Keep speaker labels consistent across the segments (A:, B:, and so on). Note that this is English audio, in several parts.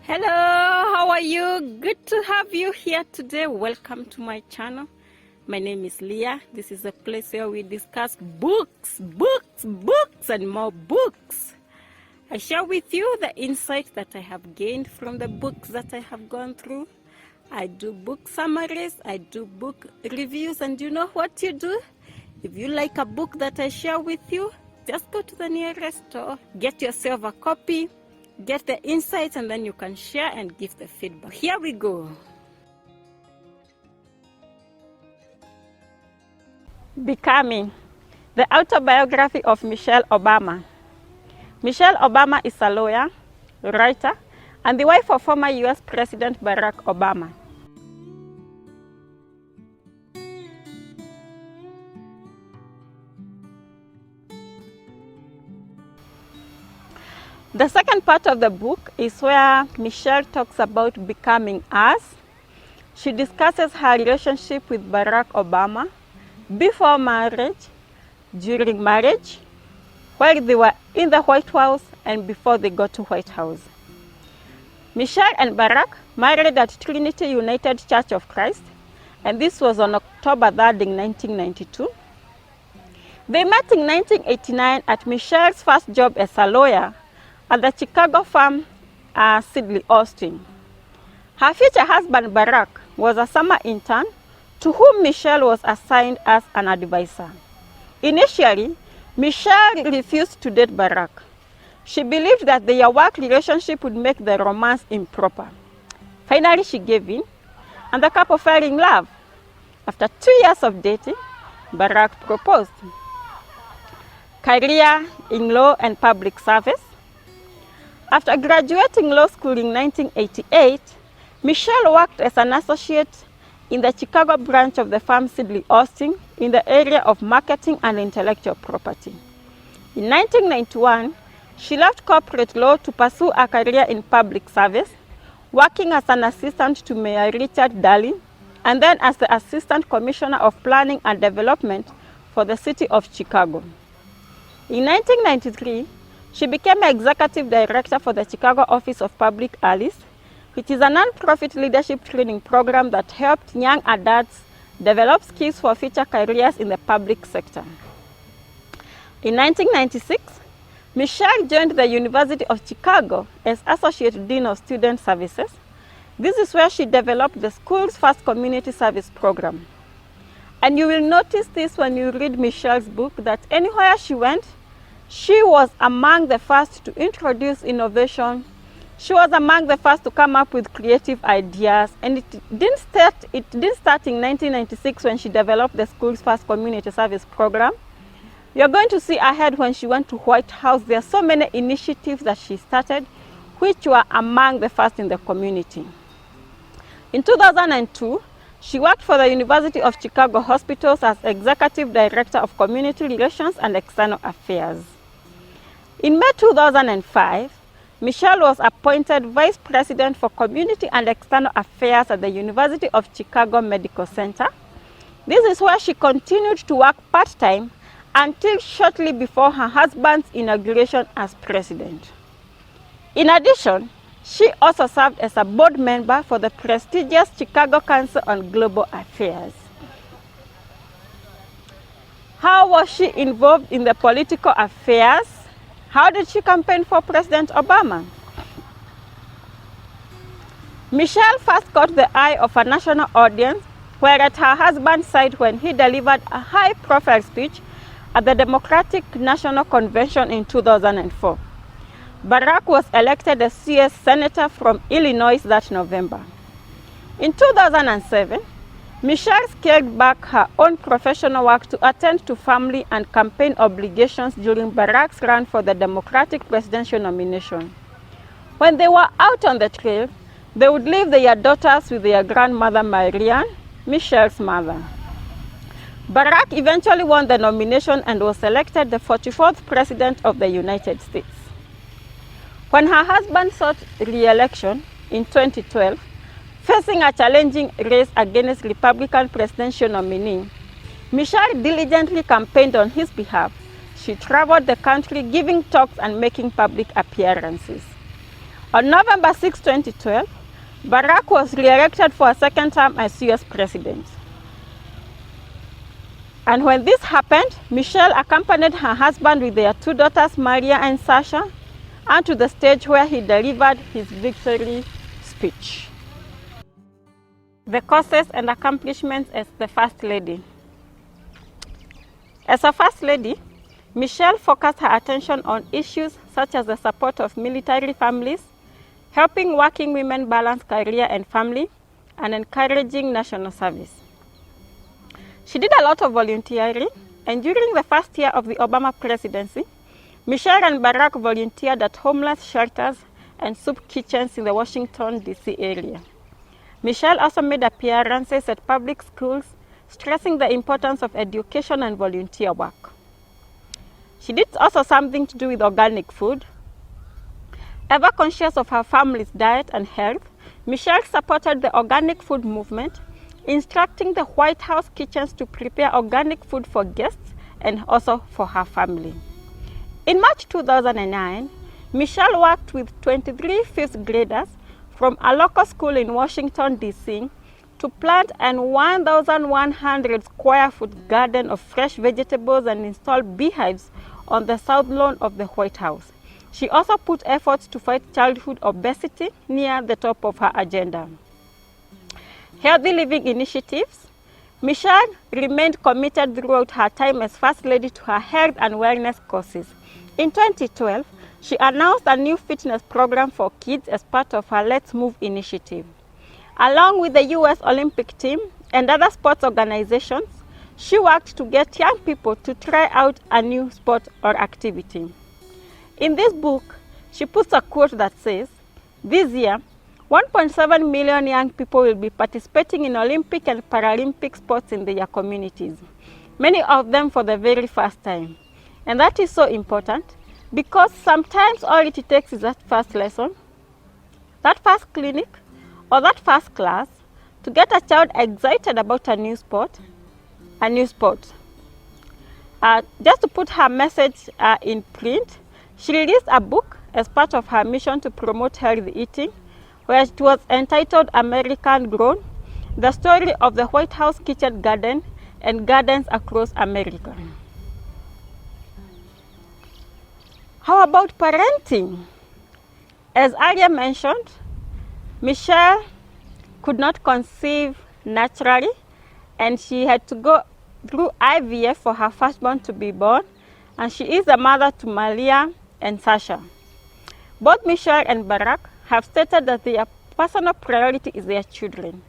A: Hello, how are you? Good to have you here today. Welcome to my channel. My name is Leah. This is a place where we discuss books, and more books. I share with you the insights that I have gained from the books that I have gone through. I do book summaries, I do book reviews, and you know what you do? If you like a book that I share with you, just go to the nearest store, get yourself a copy, get the insights, and then you can share and give the feedback. Here we go. Becoming, the autobiography of Michelle Obama. Michelle Obama is a lawyer, writer, and the wife of former US President Barack Obama. The second part of the book is where Michelle talks about becoming us. She discusses her relationship with Barack Obama before marriage, during marriage, while they were in the White House, and before they got to White House. Michelle and Barack married at Trinity United Church of Christ, and this was on October 3rd in 1992. They met in 1989 at Michelle's first job as a lawyer at the Chicago firm Sidley Austin. Her future husband Barack was a summer intern to whom Michelle was assigned as an advisor. Initially, Michelle refused to date Barack. She believed that their work relationship would make the romance improper. Finally, she gave in, and the couple fell in love. After 2 years of dating, Barack proposed. Career in law and public service. After graduating law school in 1988, Michelle worked as an associate in the Chicago branch of the firm Sidley Austin in the area of marketing and intellectual property. In 1991, she left corporate law to pursue a career in public service, working as an assistant to Mayor Richard Daley, and then as the Assistant Commissioner of Planning and Development for the city of Chicago. In 1993, she became executive director for the Chicago Office of Public Allies, which is a non-profit leadership training program that helped young adults develop skills for future careers in the public sector. In 1996, Michelle joined the University of Chicago as Associate Dean of Student Services. This is where she developed the school's first community service program. And you will notice this when you read Michelle's book, that anywhere she went, she was among the first to introduce innovation. She was among the first to come up with creative ideas, and it didn't start in 1996 when she developed the school's first community service program. You're going to see ahead when she went to White House. There are so many initiatives that she started, which were among the first in the community. In 2002, she worked for the University of Chicago Hospitals as Executive Director of Community Relations and External Affairs. In May 2005, Michelle was appointed Vice President for Community and External Affairs at the University of Chicago Medical Center. This is where she continued to work part-time until shortly before her husband's inauguration as president. In addition, she also served as a board member for the prestigious Chicago Council on Global Affairs. How was she involved in the political affairs? How did she campaign for President Obama? Michelle first caught the eye of a national audience while at her husband's side when he delivered a high-profile speech at the Democratic National Convention in 2004. Barack was elected as CS Senator from Illinois that November. In 2007, Michelle scaled back her own professional work to attend to family and campaign obligations during Barack's run for the Democratic presidential nomination. When they were out on the trail, they would leave their daughters with their grandmother Marianne, Michelle's mother. Barack eventually won the nomination and was elected the 44th President of the United States. When her husband sought re-election in 2012, facing a challenging race against Republican presidential nominee, Michelle diligently campaigned on his behalf. She traveled the country giving talks and making public appearances. On November 6, 2012, Barack was re-elected for a second term as US president. And when this happened, Michelle accompanied her husband with their two daughters, Maria and Sasha, onto the stage where he delivered his victory speech. The causes and accomplishments as the First Lady. As a First Lady, Michelle focused her attention on issues such as the support of military families, helping working women balance career and family, and encouraging national service. She did a lot of volunteering, and during the first year of the Obama presidency, Michelle and Barack volunteered at homeless shelters and soup kitchens in the Washington, D.C. area. Michelle also made appearances at public schools, stressing the importance of education and volunteer work. She did also something to do with organic food. Ever conscious of her family's diet and health, Michelle supported the organic food movement, instructing the White House kitchens to prepare organic food for guests and also for her family. In March 2009, Michelle worked with 23 fifth graders from a local school in Washington, D.C. to plant an 1,100 square foot garden of fresh vegetables and install beehives on the south lawn of the White House. She also put efforts to fight childhood obesity near the top of her agenda. Healthy living initiatives. Michelle remained committed throughout her time as First Lady to her health and wellness causes. In 2012, she announced a new fitness program for kids as part of her Let's Move initiative. Along with the U.S. Olympic team and other sports organizations, she worked to get young people to try out a new sport or activity. In this book, she puts a quote that says, "This year, 1.7 million young people will be participating in Olympic and Paralympic sports in their communities, many of them for the very first time." And that is so important because sometimes all it takes is that first lesson, that first clinic, or that first class to get a child excited about a new sport. Just to put her message in print, she released a book as part of her mission to promote healthy eating, where it was entitled American Grown, the story of the White House kitchen garden and gardens across America. How about parenting? As earlier mentioned, Michelle could not conceive naturally, and she had to go through IVF for her firstborn to be born, and she is the mother to Maria and Sasha. Both Michelle and Barack have stated that their personal priority is their children.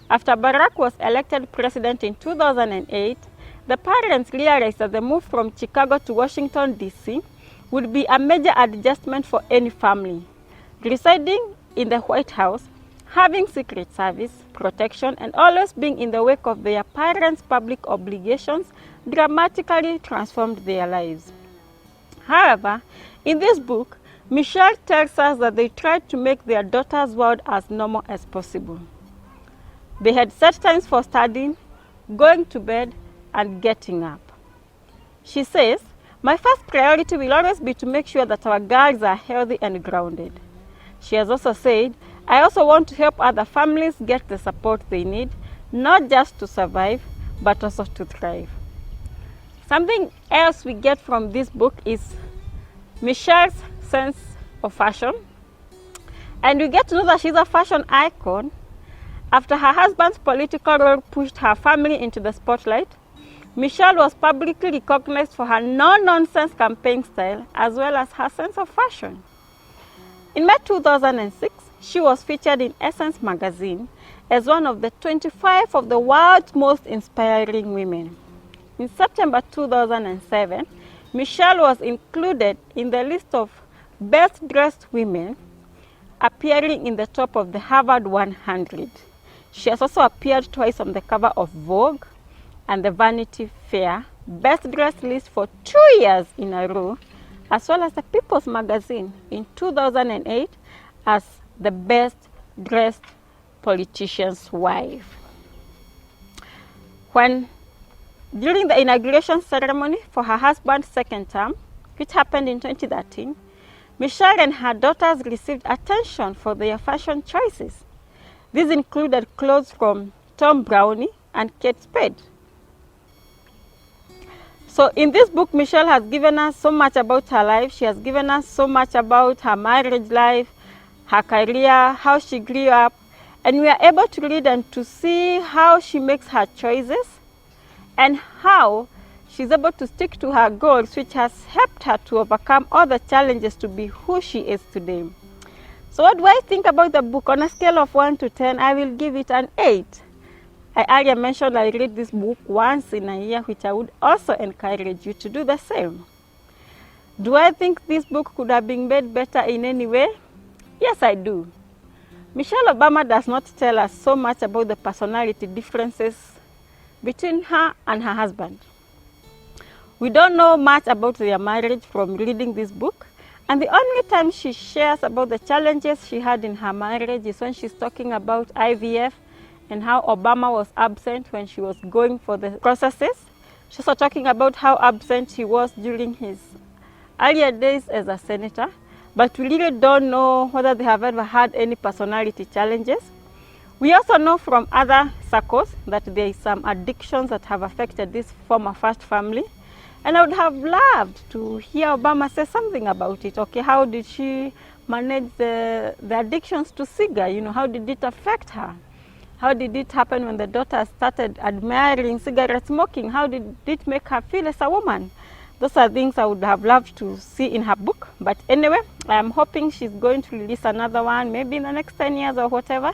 A: After Barack was elected president in 2008, the parents realized that the move from Chicago to Washington, D.C. would be a major adjustment for any family. Residing in the White House, having Secret Service protection, and always being in the wake of their parents' public obligations dramatically transformed their lives. However, in this book, Michelle tells us that they tried to make their daughter's world as normal as possible. They had set times for studying, going to bed, and getting up. She says, "My first priority will always be to make sure that our girls are healthy and grounded." She has also said, "I also want to help other families get the support they need, not just to survive, but also to thrive." Something else we get from this book is Michelle's sense of fashion. And we get to know that she's a fashion icon. After her husband's political role pushed her family into the spotlight, Michelle was publicly recognized for her no-nonsense campaign style as well as her sense of fashion. In May 2006, she was featured in Essence magazine as one of the 25 of the world's most inspiring women. In September 2007, Michelle was included in the list of best dressed women, appearing in the top of the Harvard 100. She has also appeared twice on the cover of Vogue and the Vanity Fair Best Dressed list for 2 years in a row, as well as the People's Magazine in 2008 as the best dressed politician's wife. During the inauguration ceremony for her husband's second term, which happened in 2013, Michelle and her daughters received attention for their fashion choices. These included clothes from Tom Brownie and Kate Spade. So in this book, Michelle has given us so much about her life. She has given us so much about her marriage life, her career, how she grew up, and we are able to read and to see how she makes her choices and how she's able to stick to her goals, which has helped her to overcome all the challenges to be who she is today. So what do I think about the book? On a scale of 1 to 10, I will give it an 8. I earlier mentioned I read this book once in a year, which I would also encourage you to do the same. Do I think this book could have been made better in any way? Yes, I do. Michelle Obama does not tell us so much about the personality differences between her and her husband. We don't know much about their marriage from reading this book, and the only time she shares about the challenges she had in her marriage is when she's talking about IVF and how Obama was absent when she was going for the processes. She's also talking about how absent he was during his earlier days as a senator, but we really don't know whether they have ever had any personality challenges. We also know from other circles that there is some addictions that have affected this former first family, and I would have loved to hear Obama say something about it. Okay, how did she manage the addictions to cigar? How did it affect her? How did it happen when the daughter started admiring cigarette smoking? How did it make her feel as a woman? Those are things I would have loved to see in her book. But anyway, I'm hoping she's going to release another one, maybe in the next 10 years or whatever,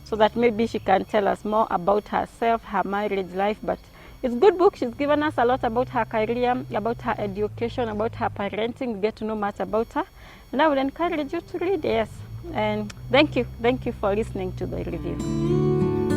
A: so that maybe she can tell us more about herself, her marriage life. But it's a good book. She's given us a lot about her career, about her education, about her parenting. We get to know much about her. And I would encourage you to read, yes. And thank you for listening to the review.